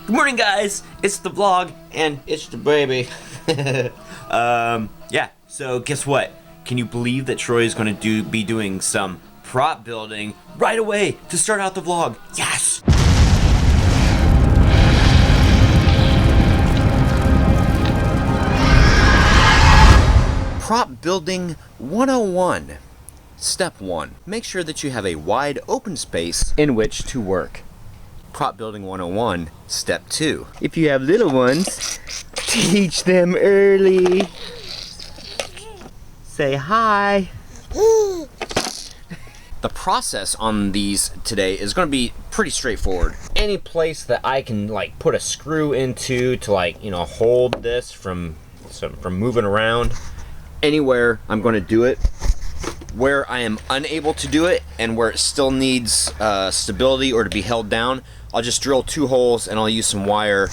Good morning, guys. It's the vlog, and it's the baby. Yeah, so guess what? Can you believe that Troy is going to be doing some prop building right away to start out the vlog? Yes! Prop building 101. Step 1. Make sure that you have a wide open space in which to work. Prop building 101. Step 2. If you have little ones, teach them early. Say hi. The process on these today is going to be pretty straightforward. Any place that I can like put a screw into to like, you know, hold this from moving around, anywhere I'm going to do it. Where I am unable to do it and where it still needs stability or to be held down, I'll just drill 2 holes and I'll use some wire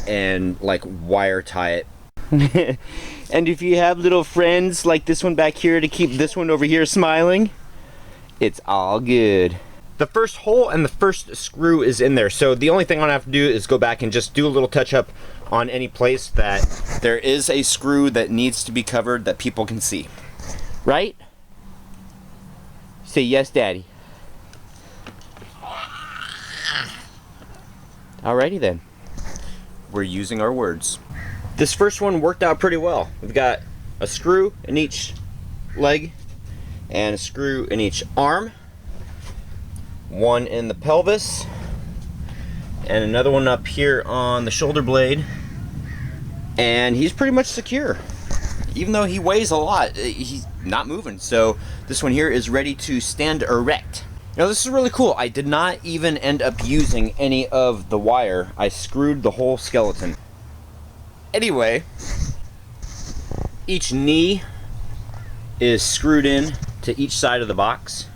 and like wire tie it. And if you have little friends like this one back here to keep this one over here smiling, it's all good. The first hole and the first screw is in there, so the only thing I'm gonna have to do is go back and just do a little touch up on any place that there is a screw that needs to be covered that people can see. Right? Say yes, Daddy. Alrighty then. We're using our words. This first one worked out pretty well. We've got a screw in each leg and a screw in each arm. One in the pelvis and another one up here on the shoulder blade. And he's pretty much secure. Even though he weighs a lot, he's not moving. So this one here is ready to stand erect. Now this is really cool. I did not even end up using any of the wire. I screwed the whole skeleton. Anyway, each knee is screwed in to each side of the box.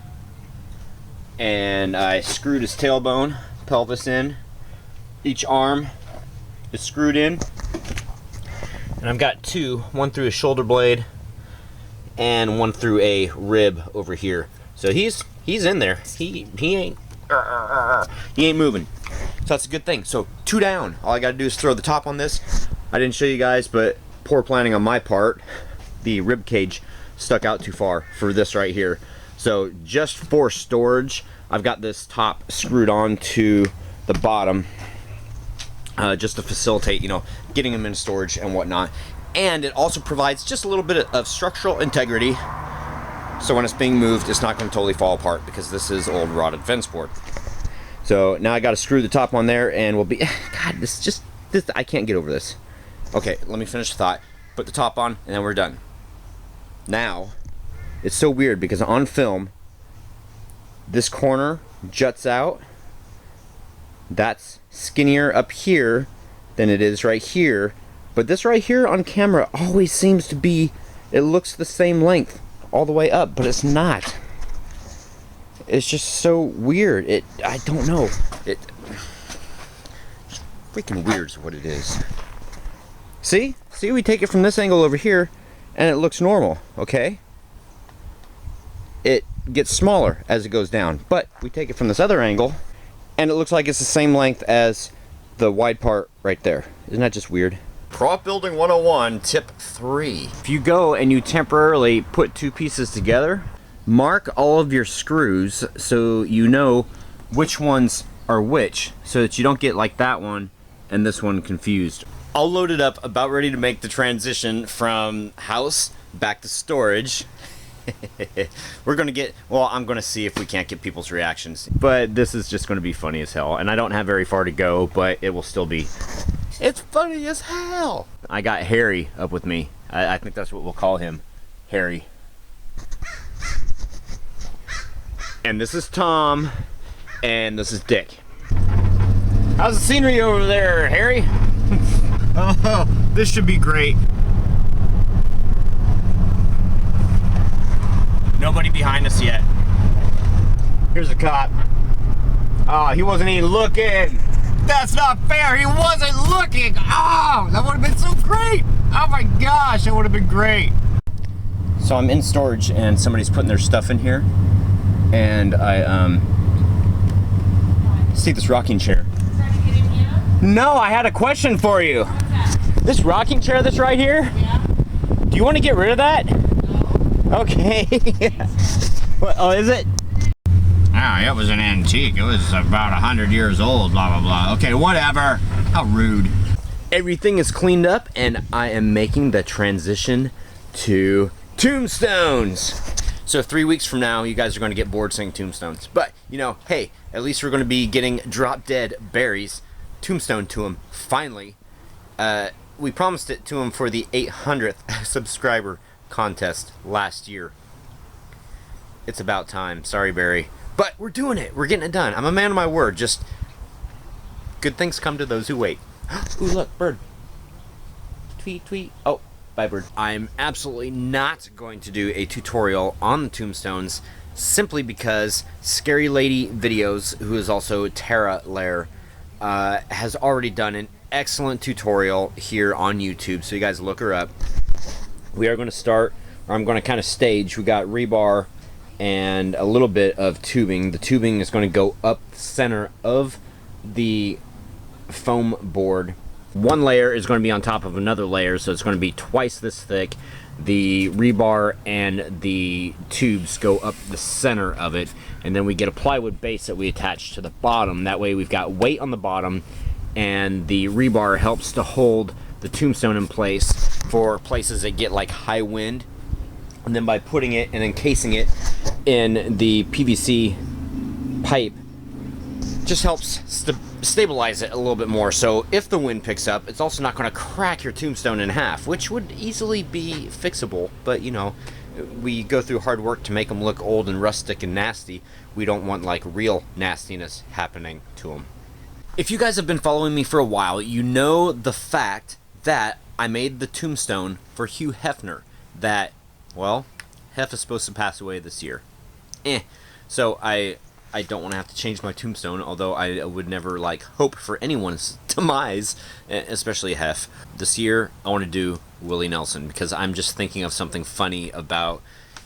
And I screwed his tailbone, pelvis in. Each arm is screwed in. And I've got 2, one through a shoulder blade and one through a rib over here. So he's in there. He ain't moving. So that's a good thing. So 2 down. All I gotta do is throw the top on this. I didn't show you guys, but poor planning on my part. The rib cage stuck out too far for this right here. So just for storage, I've got this top screwed on to the bottom. Just to facilitate, you know, getting them in storage and whatnot. And it also provides just a little bit of structural integrity, so when it's being moved, it's not going to totally fall apart because this is old rotted fence board. So now I got to screw the top on there, and we'll be. God, this I can't get over this. Okay, let me finish the thought. Put the top on, and then we're done. Now, it's so weird because on film, this corner juts out. That's skinnier up here than it is right here, but this right here on camera always seems to be, it looks the same length all the way up, but it's not. It's just so weird. I don't know. It's freaking weird is what it is. See, we take it from this angle over here and it looks normal, okay? It gets smaller as it goes down, but we take it from this other angle and it looks like it's the same length as the wide part right there. Isn't that just weird? Prop building 101, tip 3. If you go and you temporarily put 2 pieces together, mark all of your screws so you know which ones are which, so that you don't get like that one and this one confused. All loaded up, about ready to make the transition from house back to storage. We're gonna get, well, I'm gonna see if we can't get people's reactions, but this is just gonna be funny as hell, and I don't have very far to go, but it will still be, it's funny as hell. I got Harry up with me. I think that's what we'll call him, Harry. And this is Tom, and this is Dick. How's the scenery over there, Harry? Oh, this should be great. Nobody behind us yet. Here's a cop. Oh, he wasn't even looking. That's not fair. He wasn't looking. Oh, that would have been so great. Oh my gosh, that would have been great. So I'm in storage and somebody's putting their stuff in here. And I see this rocking chair. No, I had a question for you. This rocking chair that's right here? Yeah. Do you want to get rid of that? No. Okay. What, oh, is it? Ah, it was an antique. It was about 100 years old, blah, blah, blah. Okay, whatever. How rude. Everything is cleaned up, and I am making the transition to tombstones. So 3 weeks from now, you guys are going to get bored saying tombstones. But, you know, hey, at least we're going to be getting drop-dead berries. Tombstone to him, finally. We promised it to him for the 800th subscriber contest last year. It's about time. Sorry, Barry. But we're doing it. We're getting it done. I'm a man of my word. Just good things come to those who wait. Ooh, look, bird. Tweet, tweet. Oh, bye, bird. I'm absolutely not going to do a tutorial on the tombstones simply because Scary Lady Videos, who is also Tara Lair, has already done an excellent tutorial here on YouTube. So you guys look her up. We are going to start, or I'm going to kind of stage. We got rebar and a little bit of tubing. The tubing is going to go up the center of the foam board. One layer is going to be on top of another layer, so it's going to be twice this thick. The rebar and the tubes go up the center of it, and then we get a plywood base that we attach to the bottom. That way we've got weight on the bottom, and the rebar helps to hold the tombstone in place for places that get like high wind. And then by putting it and encasing it in the PVC pipe, just helps stabilize it a little bit more. So if the wind picks up, it's also not going to crack your tombstone in half, which would easily be fixable. But you know, we go through hard work to make them look old and rustic and nasty. We don't want like real nastiness happening to them. If you guys have been following me for a while, you know the fact that I made the tombstone for Hugh Hefner. That, well, Hef is supposed to pass away this year. So I don't want to have to change my tombstone, although I would never like hope for anyone's demise, especially Hef. This year I want to do Willie Nelson because I'm just thinking of something funny about,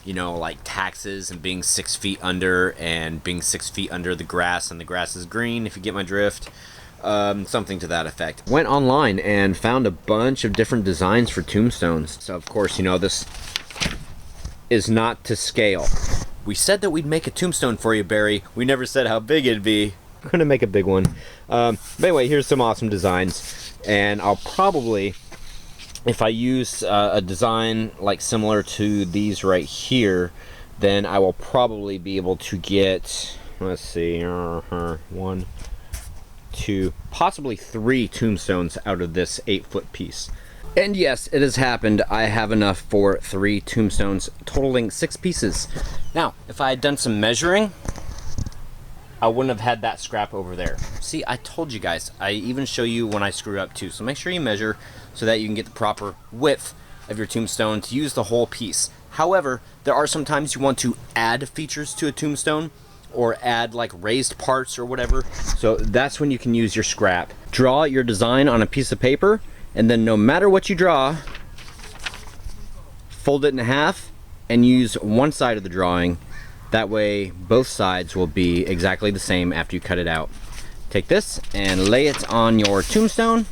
you know, like taxes and being 6 feet under and being 6 feet under the grass, and the grass is green, if you get my drift. Something to that effect. Went online and found a bunch of different designs for tombstones. So of course, you know, this is not to scale. We said that we'd make a tombstone for you, Barry. We never said how big it'd be. I'm gonna make a big one. But anyway, here's some awesome designs, and I'll probably, if I use a design like similar to these right here, then I will probably be able to get, let's see, 1, 2, possibly 3 tombstones out of this 8-foot piece. And yes, it has happened. I have enough for 3 tombstones, totaling 6 pieces. Now, if I had done some measuring, I wouldn't have had that scrap over there. See, I told you guys. I even show you when I screw up too. So make sure you measure so that you can get the proper width of your tombstone to use the whole piece. However, there are some times you want to add features to a tombstone or add like raised parts or whatever. So that's when you can use your scrap. Draw your design on a piece of paper, and then no matter what you draw, fold it in half and use one side of the drawing. That way both sides will be exactly the same after you cut it out. Take this and lay it on your tombstone,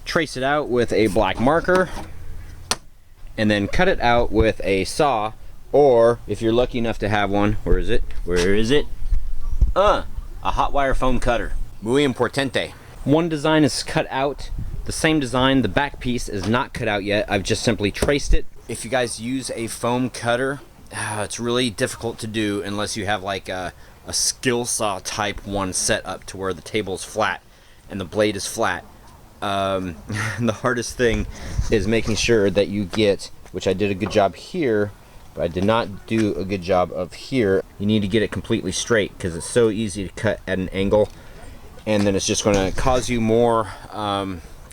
trace it out with a black marker, and then cut it out with a saw, or if you're lucky enough to have one, where is it? A hot wire foam cutter. Muy importante. One design is cut out. The same design, the back piece is not cut out yet. I've just simply traced it. If you guys use a foam cutter, it's really difficult to do unless you have like a skill saw type one set up to where the table's flat and the blade is flat. The hardest thing is making sure that you get, which I did a good job here, but I did not do a good job of here. You need to get it completely straight because it's so easy to cut at an angle, and then it's just going to cause you more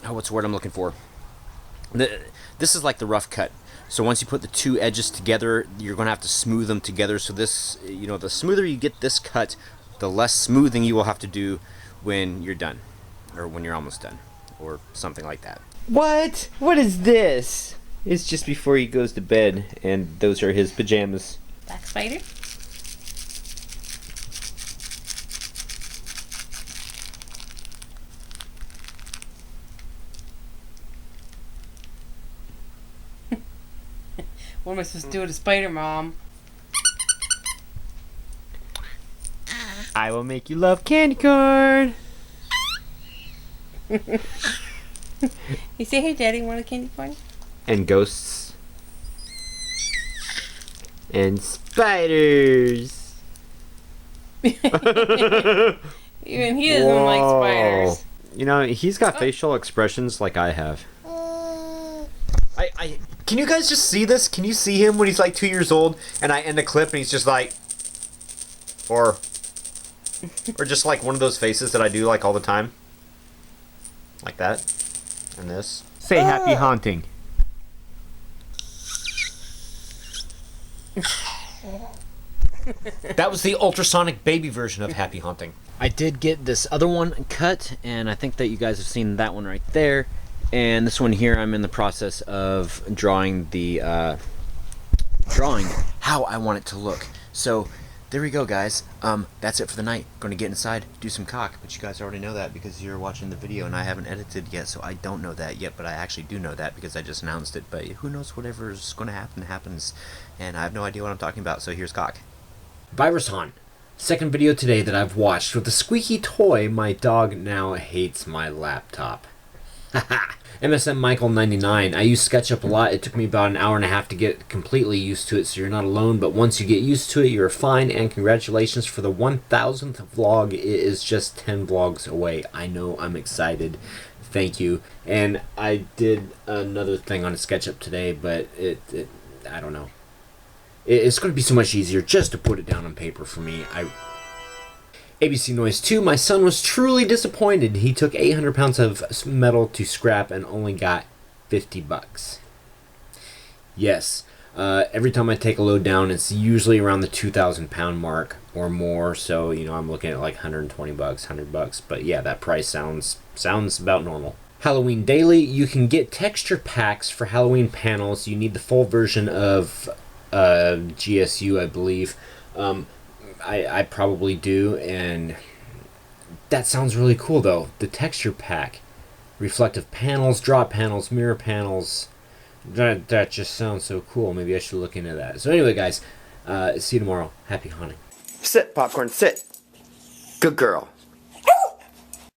what's the word I'm looking for? This is like the rough cut. So once you put the two edges together, you're going to have to smooth them together. So this, you know, the smoother you get this cut, the less smoothing you will have to do when you're done, or when you're almost done, or something like that. What? What is this? It's just before he goes to bed, and those are his pajamas. Black spider. What am I supposed to do to Spider Mom? I will make you love candy corn. You say, hey, Daddy, want a candy corn? And ghosts. And spiders. Even he doesn't like spiders. You know, he's got facial expressions like I have. Can you guys just see this? Can you see him when he's like 2 years old and I end a clip and he's just like, or just like one of those faces that I do like all the time? Like that. And this. Say happy haunting. That was the ultrasonic baby version of happy haunting. I did get this other one cut, and I think that you guys have seen that one right there. And this one here, I'm in the process of drawing the drawing how I want it to look. So there we go, guys. That's it for the night. Going to get inside, do some cock, but you guys already know that because you're watching the video and I haven't edited yet, so I don't know that yet, but I actually do know that because I just announced it. But who knows, whatever's going to happen happens, and I have no idea what I'm talking about. So here's cock. Virus Han. Second video today that I've watched with the squeaky toy. My dog now hates my laptop. Haha. MSM Michael 99. I use SketchUp a lot. It took me about an hour and a half to get completely used to it, so you're not alone. But once you get used to it, you're fine. And congratulations for the 1000th vlog. It is just 10 vlogs away. I know, I'm excited. Thank you. And I did another thing on SketchUp today, but I don't know. It's going to be so much easier just to put it down on paper for me. ABC Noise 2, my son was truly disappointed. He took 800 pounds of metal to scrap and only got 50 bucks. Yes, every time I take a load down, it's usually around the 2,000 pound mark or more. So, you know, I'm looking at like 120 bucks, 100 bucks. But yeah, that price sounds about normal. Halloween Daily, you can get texture packs for Halloween panels. You need the full version of GSU, I believe. I probably do, and that sounds really cool though. The texture pack, reflective panels, drop panels, mirror panels, that just sounds so cool. Maybe I should look into that. So anyway, guys, see you tomorrow. Happy hunting. Sit, popcorn, sit. Good girl.